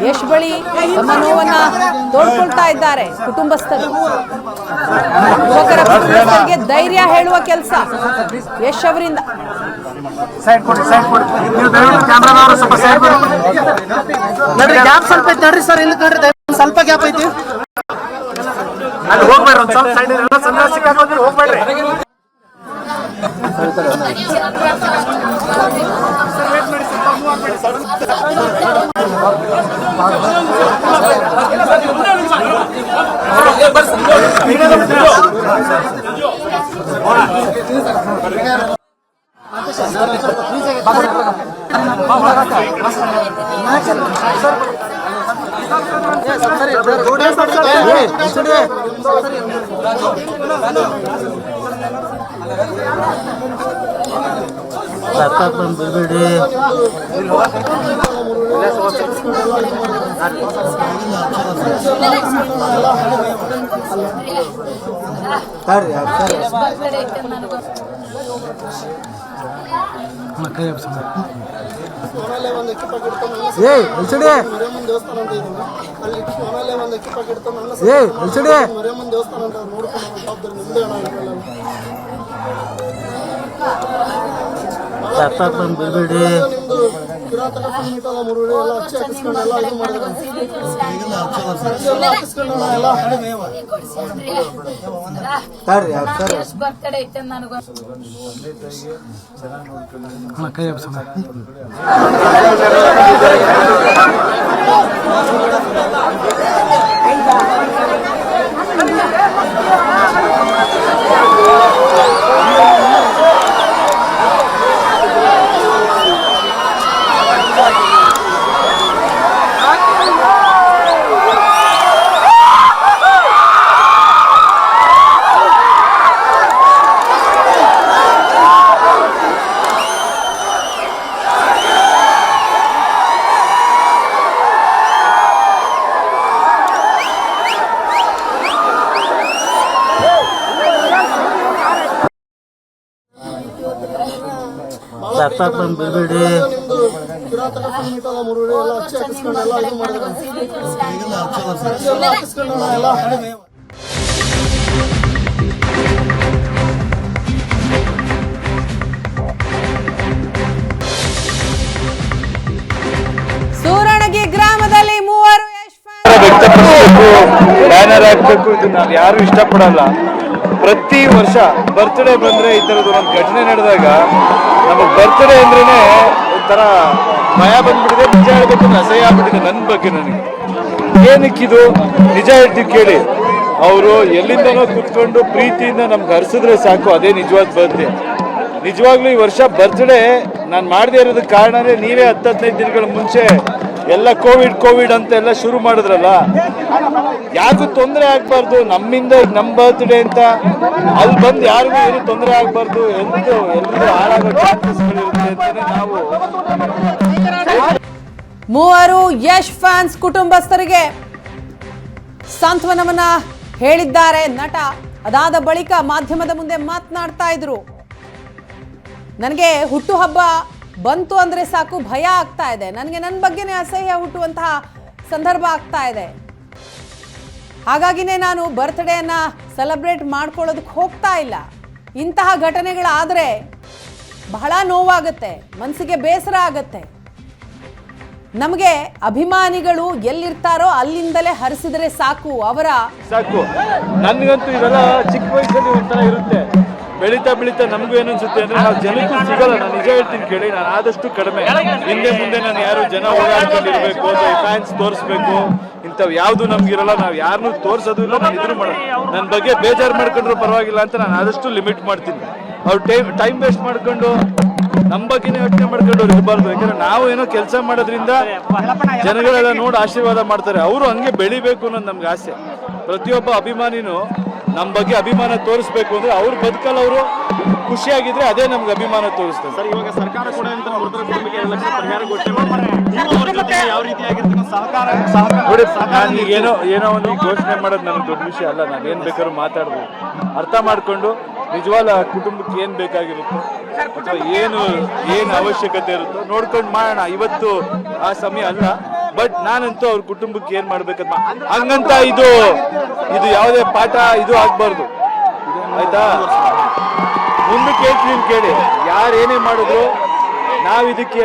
ಯಶ್ ಬಳಿ ತಮ್ಮ ನೋವನ್ನ ತೋಡ್ಕೊಳ್ತಾ ಇದ್ದಾರೆ ಕುಟುಂಬಸ್ಥರು. ಯುವಕರ ಕುಟುಂಬಸ್ಥರಿಗೆ ಧೈರ್ಯ ಹೇಳುವ ಕೆಲಸ ಯಶ್ ಅವರಿಂದ. ಸ್ವಲ್ಪ ಗ್ಯಾಪ್ ಐತಿ, ಅಲ್ಲಿ ಹೋಗ್ಬೇಡ್ರಿ, ಒಂದ್ ಸ್ವಲ್ಪ ಸೈಡ್ ಸಂದರ್ಶಕ ಹೋಗ್ಬೇಡ್ರಿ. ಬಿಡ್ಬೇಡಿ, ಬಿಡ್ಬೇಡಿ. ಬಿಡ್ಬೇಡಿ, ಸೂರಣಗಿ ಗ್ರಾಮದಲ್ಲಿ ಮೂವರು ಬ್ಯಾನರ್ ಹಾಕ್ಬೇಕು. ಇದು ನಾವು ಯಾರು ಇಷ್ಟಪಡಲ್ಲ. ಪ್ರತಿ ವರ್ಷ ಬರ್ತ್ಡೇ ಬಂದ್ರೆ ಈ ತರದ್ದು ಒಂದು ಘಟನೆ ನಡೆದಾಗ ನಮಗ್ ಬರ್ತ್ಡೇ ಅಂದ್ರೇನೆ ಒಂಥರ ಭಯ ಬಂದ್ಬಿಟ್ಟಿದೆ. ನಿಜ ಹೇಳ್ಬೇಕಂದ್ರೆ ಅಸಹ್ಯ ಆಗ್ಬಿಟ್ಟಿದೆ ನನ್ನ ಬಗ್ಗೆ. ನನಗೆ ಏನಕ್ಕಿದು ನಿಜ ಹೇಳ್ತೀವಿ ಕೇಳಿ. ಅವರು ಎಲ್ಲಿಂದನೋ ಕುತ್ಕೊಂಡು ಪ್ರೀತಿಯಿಂದ ನಮ್ಗೆ ಹರಿಸಿದ್ರೆ ಸಾಕು, ಅದೇ ನಿಜವಾದ ಬರ್ತ್ಡೇ. ನಿಜವಾಗ್ಲೂ ಈ ವರ್ಷ ಬರ್ತ್ಡೇ ನಾನು ಮಾಡದೇ ಇರೋದಕ್ಕೆ ಕಾರಣನೇ ನೀವೇ 10-15 ದಿನಗಳ ಮುಂಚೆ ಎಲ್ಲ ಕೋವಿಡ್ ಅಂತ ಎಲ್ಲ ಶುರು ಮಾಡಿದ್ರಲ್ಲ. ಯಾರಿಗೂ ತೊಂದರೆ ಆಗ್ಬಾರ್ದು, ನಮ್ಮಿಂದ ನಮ್ಮ ಬರ್ತ್ಡೇ ಅಂತ ಅಲ್ಲಿ ಬಂದು ಯಾರಿಗೂ ಏನು ತೊಂದರೆ ಆಗ್ಬಾರ್ದು, ಎಲ್ಲರೂ ಹಾಳಾಗೋ ಚಾನ್ಸಸ್ಗಳಿರುತ್ತೆ ಅಂತಾನೆ ನಾವು. ಮೂವರು ಯಶ್ ಫ್ಯಾನ್ಸ್ ಕುಟುಂಬಸ್ಥರಿಗೆ ಸಾಂತ್ವನವನ್ನ ಹೇಳಿದ್ದಾರೆ ನಟ. ಅದಾದ ಬಳಿಕ ಮಾಧ್ಯಮದ ಮುಂದೆ ಮಾತನಾಡ್ತಾ ಇದ್ರು. ನನಗೆ ಹುಟ್ಟುಹಬ್ಬ ಬಂತು ಅಂದ್ರೆ ಸಾಕು ಭಯ ಆಗ್ತಾ ಇದೆ, ನನಗೆ ನನ್ನ ಬಗ್ಗೆನೇ ಅಸಹ್ಯ ಹುಟ್ಟುವಂತಹ ಸಂದರ್ಭ ಆಗ್ತಾ ಇದೆ, ಹಾಗಾಗಿನೇ ನಾನು ಬರ್ತ್ಡೇನ ಸೆಲೆಬ್ರೇಟ್ ಮಾಡ್ಕೊಳ್ಳೋದಕ್ಕೆ ಹೋಗ್ತಾ ಇಲ್ಲ. ಇಂತಹ ಘಟನೆಗಳಾದರೆ ಬಹಳ ನೋವಾಗುತ್ತೆ, ಮನಸ್ಸಿಗೆ ಬೇಸರ ಆಗತ್ತೆ. ನಮಗೆ ಅಭಿಮಾನಿಗಳು ಎಲ್ಲಿರ್ತಾರೋ ಅಲ್ಲಿಂದಲೇ ಹರಿಸಿದ್ರೆ ಸಾಕು, ಅವರ ಸಾಕು. ನನಗಂತೂ ಇವೆಲ್ಲ ಚಿಕ್ಕ ವಯಸ್ಸಲ್ಲಿ ಒಂಥರ ಇರುತ್ತೆ. ಬೆಳೀತಾ ನಮಗೂ ಏನು ಅನ್ಸುತ್ತೆ ಅಂದ್ರೆ ನಾವು ಜನಕ್ಕೂ ಸಿಗಲ್ಲ. ನಾನು ನಿಜ ಹೇಳ್ತೀನಿ ಕೇಳಿ, ನಾನು ಆದಷ್ಟು ಕಡಿಮೆ ಹಿಂದೆ ಮುಂದೆ ನಾನು ಯಾರು ಜನ ಓಡಾಡ್ಕೊಂಡಿರ್ಬೇಕು ಅಥವಾ ಫ್ಯಾನ್ಸ್ ತೋರಿಸ್ಬೇಕು ಇಂಥವು ಯಾವುದು ನಮ್ಗಿರಲ್ಲ. ನಾವು ಯಾರನ್ನೂ ತೋರಿಸೋದು ಇಲ್ಲ, ನಾನು ಇದ್ರು ಮಾಡೋದು. ನನ್ನ ಬಗ್ಗೆ ಬೇಜಾರು ಮಾಡ್ಕೊಂಡ್ರು ಪರವಾಗಿಲ್ಲ ಅಂತ ನಾನು ಆದಷ್ಟು ಲಿಮಿಟ್ ಮಾಡ್ತೀನಿ. ಅವ್ರು ಟೈಮ್ ವೇಸ್ಟ್ ಮಾಡ್ಕೊಂಡು ನಮ್ಮ ಬಗ್ಗೆನೇ ಯೋಚನೆ ಮಾಡ್ಕೊಂಡು ಅವ್ರು ಇರಬಾರ್ದು. ಯಾಕಂದ್ರೆ ನಾವು ಏನೋ ಕೆಲಸ ಮಾಡೋದ್ರಿಂದ ಜನಗಳೆಲ್ಲ ನೋಡಿ ಆಶೀರ್ವಾದ ಮಾಡ್ತಾರೆ. ಅವರು ಹಂಗೆ ಬೆಳಿಬೇಕು ಅನ್ನೋದು ನಮ್ಗೆ ಆಸೆ. ಪ್ರತಿಯೊಬ್ಬ ಅಭಿಮಾನಿನೂ ನಮ್ಮ ಬಗ್ಗೆ ಅಭಿಮಾನ ತೋರಿಸ್ಬೇಕು ಅಂದ್ರೆ ಅವ್ರ ಬದುಕಲ್ಲಿ ಅವರು ಖುಷಿಯಾಗಿದ್ರೆ ಅದೇ ನಮ್ಗೆ ಅಭಿಮಾನ ತೋರಿಸ್ತದೆ. ಸರ್, ಇವಾಗ ಸರ್ಕಾರ ಕೂಡ ಯಾವ ರೀತಿಯಾಗಿರ್ತಕ್ಕಂಥ ನೋಡಿ, ನಾನು ಏನೋ ಒಂದು ಘೋಷಣೆ ಮಾಡೋದು ನನಗೆ ದೊಡ್ಡ ವಿಷಯ ಅಲ್ಲ. ನಾನು ಏನ್ ಬೇಕಾದ್ರೂ ಮಾತಾಡ್ಬೋದು. ಅರ್ಥ ಮಾಡ್ಕೊಂಡು ನಿಜವಾದ ಕುಟುಂಬಕ್ಕೆ ಏನ್ ಬೇಕಾಗಿರುತ್ತೋ ಅಥವಾ ಏನು ಅವಶ್ಯಕತೆ ಇರುತ್ತೋ ನೋಡ್ಕೊಂಡು ಮಾಡೋಣ. ಇವತ್ತು ಆ ಸಮಯ ಅಲ್ಲ. ಬಟ್ ನಾನಂತೂ ಅವ್ರ ಕುಟುಂಬಕ್ಕೆ ಏನ್ ಮಾಡ್ಬೇಕಂತ ಹಂಗಂತ ಇದು ಯಾವುದೇ ಪಾಠ ಇದು ಆಗ್ಬಾರ್ದು, ಆಯ್ತಾ? ಮುಂದಕ್ಕೆ ಹೇಳ್ತೀನಿ ಕೇಳಿ. ಯಾರು ಏನೇ ಮಾಡಿದ್ರು ನಾವ್ ಇದಕ್ಕೆ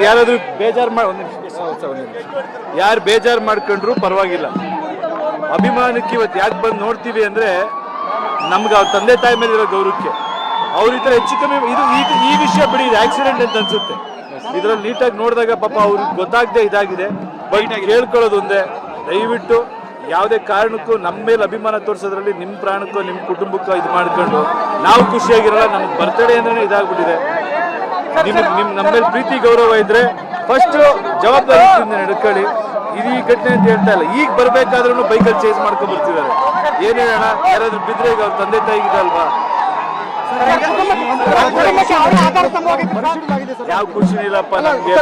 ಯಾರಾದ್ರೂ ಯಾರು ಬೇಜಾರು ಮಾಡ್ಕೊಂಡ್ರು ಪರವಾಗಿಲ್ಲ. ಅಭಿಮಾನಕ್ಕೆ ಇವತ್ತು ಯಾಕೆ ಬಂದು ನೋಡ್ತೀವಿ ಅಂದ್ರೆ ನಮ್ಗೆ ಅವ್ರ ತಂದೆ ತಾಯಿ ಮೇಲೆ ಇರೋ ಗೌರವಕ್ಕೆ. ಅವ್ರ ಈ ತರ ಹೆಚ್ಚು ಕಮ್ಮಿ ಈ ವಿಷಯ ಬಿಡಿ, ಇದು ಆಕ್ಸಿಡೆಂಟ್ ಅಂತ ಅನ್ಸುತ್ತೆ. ಇದ್ರಲ್ಲಿ ನೀಟಾಗಿ ನೋಡಿದಾಗ ಪಾಪ ಅವ್ರಿಗೆ ಗೊತ್ತಾಗದೆ ಇದಾಗಿದೆ. ಬಟ್ ಹೇಳ್ಕೊಳ್ಳೋದು ಒಂದೇ, ದಯವಿಟ್ಟು ಯಾವುದೇ ಕಾರಣಕ್ಕೂ ನಮ್ಮ ಮೇಲೆ ಅಭಿಮಾನ ತೋರಿಸೋದ್ರಲ್ಲಿ ನಿಮ್ಮ ಪ್ರಾಣಕ್ಕೋ ನಿಮ್ಮ ಕುಟುಂಬಕ್ಕೋ ಇದು ಮಾಡ್ಕೊಂಡು ನಾವು ಖುಷಿಯಾಗಿರಲ್ಲ. ನಮ್ಗೆ ಬರ್ತಡೇ ಅಂದ್ರೆ ಇದಾಗ್ಬಿಟ್ಟಿದೆ. ನಮ್ಮ ಮೇಲೆ ಪ್ರೀತಿ ಗೌರವ ಇದ್ರೆ ಫಸ್ಟ್ ಜವಾಬ್ದಾರಿಯಿಂದ ನಡ್ಕೊಳ್ಳಿ. ಇದು ಈ ಘಟನೆ ಅಂತ ಹೇಳ್ತಾ ಇಲ್ಲ. ಈಗ ಬರ್ಬೇಕಾದ್ರೂ ಬೈಕಲ್ಲಿ ಚೇಂಜ್ ಮಾಡ್ಕೊಂಡ್ ಬರ್ತಿದ್ದಾರೆ. ಏನ್ ಹೇಳೋಣ, ಯಾರಾದ್ರೂ ಬಿದ್ರೆ ಈಗ ಅವ್ರ ತಂದೆ ತಾಯಿಗಿದೆ ಅಲ್ವಾ, ಯಾವ ಖುಷಿ ಇಲ್ಲಪ್ಪ ನಮ್ಗೆ.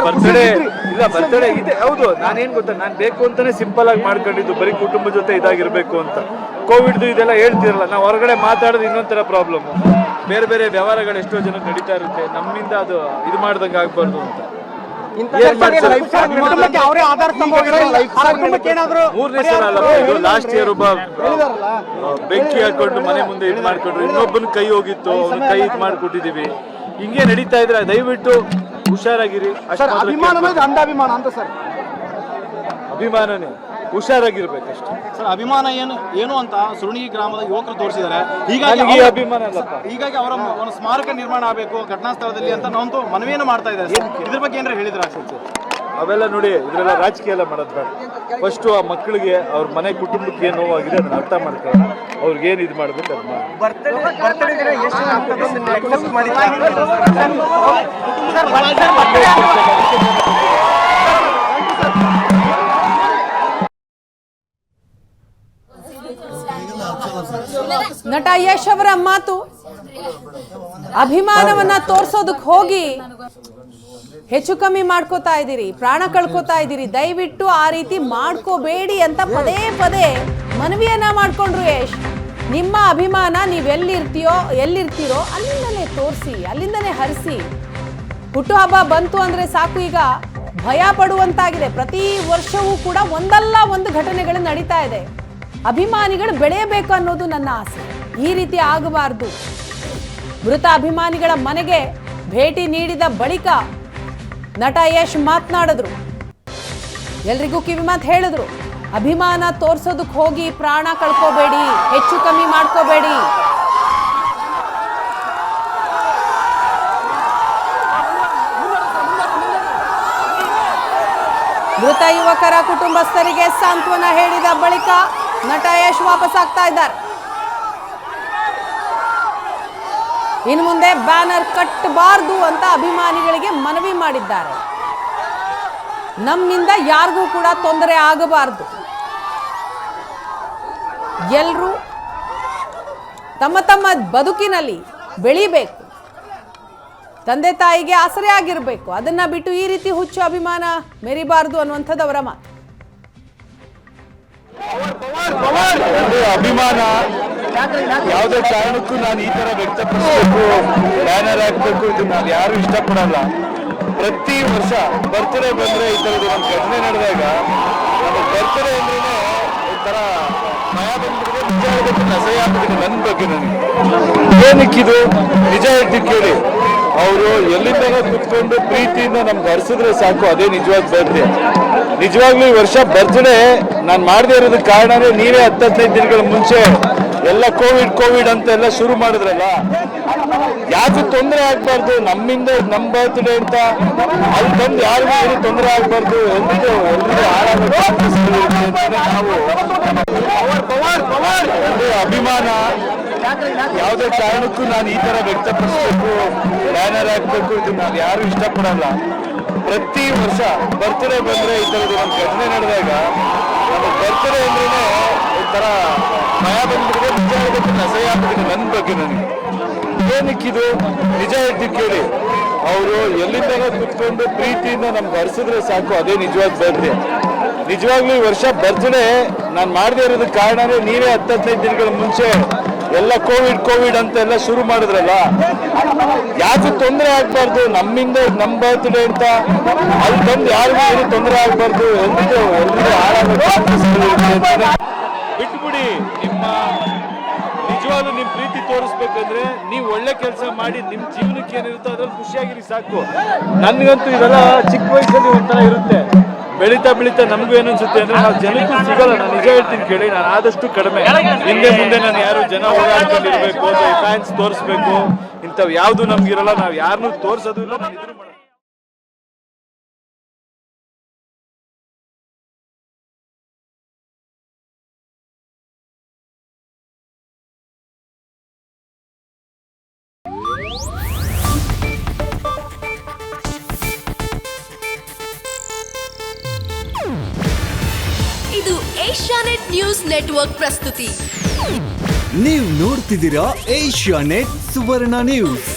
ಬರ್ತಡೇ ಇದೆ ಹೌದು. ನಾನೇನ್ ಗೊತ್ತಾ, ನಾನ್ ಬೇಕು ಅಂತಾನೆ ಸಿಂಪಲ್ ಆಗಿ ಮಾಡ್ಕೊಂಡಿದ್ದು, ಬರೀ ಕುಟುಂಬ ಜೊತೆ ಇದಾಗಿರ್ಬೇಕು ಅಂತ. ಕೋವಿಡ್ ಇದೆಲ್ಲ ಹೇಳ್ತಿರಲ್ಲ, ನಾವು ಹೊರಗಡೆ ಮಾತಾಡೋದು ಇನ್ನೊಂಥರ ಪ್ರಾಬ್ಲಮ್. ಬೇರೆ ಬೇರೆ ವ್ಯವಹಾರಗಳು ಎಷ್ಟೋ ಜನ ನಡೀತಾ ಇರುತ್ತೆ, ನಮ್ಮಿಂದ ಅದು ಇದು ಮಾಡ್ದಂಗೆ ಆಗ್ಬಾರ್ದು ಅಂತ. ಮೂರನೇ ಸಲ ಅಲ್ಲಪ್ಪ ಇದು. ಲಾಸ್ಟ್ ಇಯರ್ ಒಬ್ಬ ಬೆಂಕಿ ಹಾಕೊಂಡು ಮನೆ ಮುಂದೆ ಇದು ಮಾಡ್ಕೊಂಡ್ರು, ಇನ್ನೊಬ್ಬನ ಕೈ ಹೋಗಿತ್ತು, ಅವ್ನ ಕೈ ಇದು ಮಾಡ್ಕೊಟ್ಟಿದೀವಿ. ಹಿಂಗೆ ನಡೀತಾ ಇದ್ರೆ ದಯವಿಟ್ಟು ಹುಷಾರಾಗಿರಿ. ಅಂಧಾಭಿಮಾನ ಅಂತ ಸರ್, ಅಭಿಮಾನನೇ ಹುಷಾರಾಗಿರ್ಬೇಕಷ್ಟೇ ಸರ್. ಅಭಿಮಾನ ಏನು ಅಂತ ಸುರುಣಿಗಿ ಗ್ರಾಮದ ಯುವಕರು ತೋರಿಸಿದ್ದಾರೆ. ಅಭಿಮಾನ ಅಲ್ಲಪ್ಪ, ಹೀಗಾಗಿ ಅವರ ಒಂದು ಸ್ಮಾರಕ ನಿರ್ಮಾಣ ಆಗಬೇಕು ಘಟನಾ ಸ್ಥಳದಲ್ಲಿ ಅಂತ ನಾವಂತೂ ಮನವಿಯನ್ನು ಮಾಡ್ತಾ ಇದ್ದಾರೆ. ಇದ್ರ ಬಗ್ಗೆ ಏನಾರ ಹೇಳಿದ್ರ? ಅವೆಲ್ಲ ನೋಡಿ, ಇದ್ರೆಲ್ಲ ರಾಜಕೀಯ ಎಲ್ಲ ಮಾಡೋದು ಬೇಡ. ಫಸ್ಟು ಆ ಮಕ್ಕಳಿಗೆ ಅವ್ರ ಮನೆ ಕುಟುಂಬಕ್ಕೆ ಏನು ನೋವಾಗಿದೆ ಅದನ್ನ ಅರ್ಥ ಮಾಡ್ಕೊಳ್ಳೋಣ. ಅವ್ರಿಗೆ ಏನು ಇದು ಮಾಡ್ಬೇಕು ಅದು ನಟ ಯಶ್ ಅವರ ಮಾತು. ಅಭಿಮಾನವನ್ನ ತೋರ್ಸೋದಕ್ಕೆ ಹೋಗಿ ಹೆಚ್ಚು ಕಮ್ಮಿ ಮಾಡ್ಕೋತಾ ಇದ್ದೀರಿ, ಪ್ರಾಣ ಕಳ್ಕೋತಾ ಇದ್ದೀರಿ. ದಯವಿಟ್ಟು ಆ ರೀತಿ ಮಾಡ್ಕೋಬೇಡಿ ಅಂತ ಪದೇ ಪದೇ ಮನವಿಯನ್ನ ಮಾಡ್ಕೊಂಡ್ರು ಯಶ್. ನಿಮ್ಮ ಅಭಿಮಾನ ನೀವು ಎಲ್ಲಿರ್ತೀರೋ ಅಲ್ಲಿಂದನೇ ತೋರಿಸಿ, ಅಲ್ಲಿಂದನೇ ಹರಿಸಿ. ಹುಟ್ಟುಹಬ್ಬ ಬಂತು ಅಂದ್ರೆ ಸಾಕು, ಈಗ ಭಯ ಪಡುವಂತಾಗಿದೆ. ಪ್ರತಿ ವರ್ಷವೂ ಕೂಡ ಒಂದಲ್ಲ ಒಂದು ಘಟನೆಗಳು ನಡೀತಾ ಇದೆ. ಅಭಿಮಾನಿಗಳು ಬೆಳೆಯಬೇಕು ಅನ್ನೋದು ನನ್ನ ಆಸೆ. ಈ ರೀತಿ ಆಗಬಾರ್ದು. ಮೃತ ಅಭಿಮಾನಿಗಳ ಮನೆಗೆ ಭೇಟಿ ನೀಡಿದ ಬಳಿಕ ನಟ ಯಶ್ ಮಾತನಾಡಿದ್ರು. ಎಲ್ರಿಗೂ ಕಿವಿಮಾತು ಹೇಳಿದ್ರು. ಅಭಿಮಾನ ತೋರ್ಸೋದಕ್ಕೆ ಹೋಗಿ ಪ್ರಾಣ ಕಳ್ಕೋಬೇಡಿ, ಹೆಚ್ಚು ಕಮ್ಮಿ ಮಾಡ್ಕೋಬೇಡಿ. ಮೃತ ಯುವಕರ ಕುಟುಂಬಸ್ಥರಿಗೆ ಸಾಂತ್ವನ ಹೇಳಿದ ಬಳಿಕ ನಟ ಯಶ್ ವಾಪಸ್ ಆಗ್ತಾ ಇದ್ದಾರೆ. ಇನ್ನು ಮುಂದೆ ಬ್ಯಾನರ್ ಕಟ್ಟಬಾರ್ದು ಅಂತ ಅಭಿಮಾನಿಗಳಿಗೆ ಮನವಿ ಮಾಡಿದ್ದಾರೆ. ನಮ್ಮಿಂದ ಯಾರಿಗೂ ಕೂಡ ತೊಂದರೆ ಆಗಬಾರ್ದು. ಎಲ್ಲರೂ ತಮ್ಮ ತಮ್ಮ ಬದುಕಿನಲ್ಲಿ ಬೆಳಿಬೇಕು, ತಂದೆ ತಾಯಿಗೆ ಆಸರೆ ಆಗಿರಬೇಕು. ಅದನ್ನ ಬಿಟ್ಟು ಈ ರೀತಿ ಹುಚ್ಚು ಅಭಿಮಾನ ಮೆರಿಬಾರ್ದು ಅನ್ನುವಂಥದ್ದು ಅವರ ಮಾತು. ಅಭಿಮಾನ ಯಾವುದೇ ಕಾರಣಕ್ಕೂ ನಾನು ಈ ತರ ವ್ಯಕ್ತಪಡಿಸಬೇಕು, ಬ್ಯಾನರ್ ಹಾಕ್ಬೇಕು, ಇದು ನಾವು ಯಾರು ಇಷ್ಟಪಡಲ್ಲ. ಪ್ರತಿ ವರ್ಷ ಬರ್ತ್ಡೇ ಬಂದ್ರೆ ಈ ತರದ ಒಂದು ಘಟನೆ ನಡೆದಾಗ ನಮಗೆ ಬರ್ತ್ಡೇ ಅಂದ್ರೇನೆ ಒಂಥರ ಭಯ ಬಂದ್ಬಿಟ್ಟಿದೆ. ನಿಜ ಹೇಳ್ಬೇಕು, ಅಸಹ್ಯ ಆಗ್ಬಿಟ್ಟಿದೆ ನನ್ನ ಬಗ್ಗೆ ನನಗೆ. ಏನಕ್ಕಿದು ನಿಜ ಹೇಳ್ತೀನಿ ಕೇಳಿ. ಅವರು ಎಲ್ಲಿಂದನೋ ಕುತ್ಕೊಂಡು ಪ್ರೀತಿಯಿಂದ ನಮ್ಗೆ ಹರಿಸಿದ್ರೆ ಸಾಕು, ಅದೇ ನಿಜವಾದ ಬರ್ತ್ಡೇ. ನಿಜವಾಗ್ಲೂ ಈ ವರ್ಷ ಬರ್ತ್ಡೇ ನಾನು ಮಾಡದೇ ಇರೋದಕ್ಕೆ ಕಾರಣನೇ ನೀವೇ 10-15 ದಿನಗಳ ಮುಂಚೆ ಎಲ್ಲ ಕೋವಿಡ್ ಅಂತ ಎಲ್ಲ ಶುರು ಮಾಡಿದ್ರಲ್ಲ. ಯಾಕೆ ತೊಂದರೆ ಆಗ್ಬಾರ್ದು, ನಮ್ಮಿಂದ ನಮ್ಮ ಬರ್ತ್ಡೇ ಅಂತ ಅಲ್ಲಿ ಬಂದು ಯಾರಿಗೂ ಏನು ತೊಂದರೆ ಆಗ್ಬಾರ್ದು, ಎಲ್ರಿಗೂ ಹಾಳಾಗಬೇಕು. ನಾವು ಅಭಿಮಾನ ಯಾವುದೇ ಕಾರಣಕ್ಕೂ ನಾನು ಈ ತರ ವ್ಯಕ್ತಪಡಿಸಬೇಕು, ಬ್ಯಾನರ್ ಹಾಕ್ಬೇಕು, ಇದು ನಾವು ಯಾರು ಇಷ್ಟಪಡಲ್ಲ. ಪ್ರತಿ ವರ್ಷ ಬರ್ತ್ಡೇ ಬಂದ್ರೆ ಈ ತರದ ಒಂದು ಘಟನೆ ನಡೆದಾಗ ನಮಗೆ ಬರ್ತ್ಡೇ ಅಂದ್ರೇನೆ ಒಂಥರ ಭಯ ಬಂದ್ಬಿಟ್ಟಿದೆ. ನಿಜ ಹೇಳ್ಬೇಕು, ಅಸಹ್ಯ ಆಗ್ಬಿಟ್ಟಿದೆ ನನ್ನ ಬಗ್ಗೆ ನನಗೆ. ಏನಕ್ಕಿದು ನಿಜ ಹೇಳ್ತೀನಿ ಕೇಳಿ. ಅವರು ಎಲ್ಲಿಂದಲೋ ಕುತ್ಕೊಂಡು ಪ್ರೀತಿಯಿಂದ ನಮ್ಗೆ ಹರಿಸಿದ್ರೆ ಸಾಕು, ಅದೇ ನಿಜವಾದ ಬರ್ತ್ಡೇ. ನಿಜವಾಗ್ಲೂ ಈ ವರ್ಷ ಬರ್ತ್ಡೇ ನಾನು ಮಾಡದೇ ಇರೋದಕ್ಕೆ ಕಾರಣನೇ ನೀವೇ 10-15 ದಿನಗಳ ಮುಂಚೆ ಎಲ್ಲ ಕೋವಿಡ್ ಅಂತ ಎಲ್ಲ ಶುರು ಮಾಡಿದ್ರಲ್ಲ. ಯಾಕೆ ತೊಂದರೆ ಆಗ್ಬಾರ್ದು, ನಮ್ಮಿಂದ ನಮ್ಮ ಬರ್ತ್ಡೇ ಅಂತ ಅಲ್ಲಿ ಬಂದು ಯಾರಿಗೂ ಏನು ತೊಂದರೆ ಆಗ್ಬಾರ್ದು, ಎಲ್ರಿಗೂ ಬಿಟ್ಬಿಡಿ. ನಿಜವಾಗ್ಲೂ ನಿಮ್ ಪ್ರೀತಿ ತೋರಿಸ್ಬೇಕಂದ್ರೆ ನೀವು ಒಳ್ಳೆ ಕೆಲಸ ಮಾಡಿ ನಿಮ್ ಜೀವನಕ್ಕೆ ಏನಿರುತ್ತೋ ಅದ್ರಲ್ಲಿ ಖುಷಿಯಾಗಿರಿ ಸಾಕು. ನನ್ಗಂತೂ ಇದೆಲ್ಲ ಚಿಕ್ಕ ವಯಸ್ಸಲ್ಲಿ ಒಂಥರ ಇರುತ್ತೆ, ಬೆಳೀತಾ ನಮಗೂ ಏನನ್ಸುತ್ತೆ ಅಂದ್ರೆ ನಾವು ಜನಕ್ಕೂ ಸಿಗಲ್ಲ. ನಾನು ನಿಜ ಹೇಳ್ತೀನಿ ಕೇಳಿ, ನಾನು ಆದಷ್ಟು ಕಡಿಮೆ ಹಿಂದೆ ಮುಂದೆ ನಾನು ಯಾರು ಜನ ಓಡಾಡ್ಕೊಂಡಿರ್ಬೇಕು, ಫ್ಯಾನ್ಸ್ ತೋರಿಸ್ಬೇಕು ಇಂಥವು ಯಾವುದು ನಮ್ಗಿರಲ್ಲ. ನಾವು ಯಾರನ್ನೂ ತೋರಿಸೋದು ಇಲ್ಲ, ನಾನು ಇದ್ರು ಮಾಡಲ್ಲ. ಇದು ಏಷ್ಯಾನೆಟ್ ನ್ಯೂಸ್ ನೆಟ್ವರ್ಕ್ ಪ್ರಸ್ತುತಿ. ನೀವು ನೋಡ್ತಿದ್ದೀರಾ ಏಷ್ಯಾನೆಟ್ ಸುವರ್ಣ ನ್ಯೂಸ್.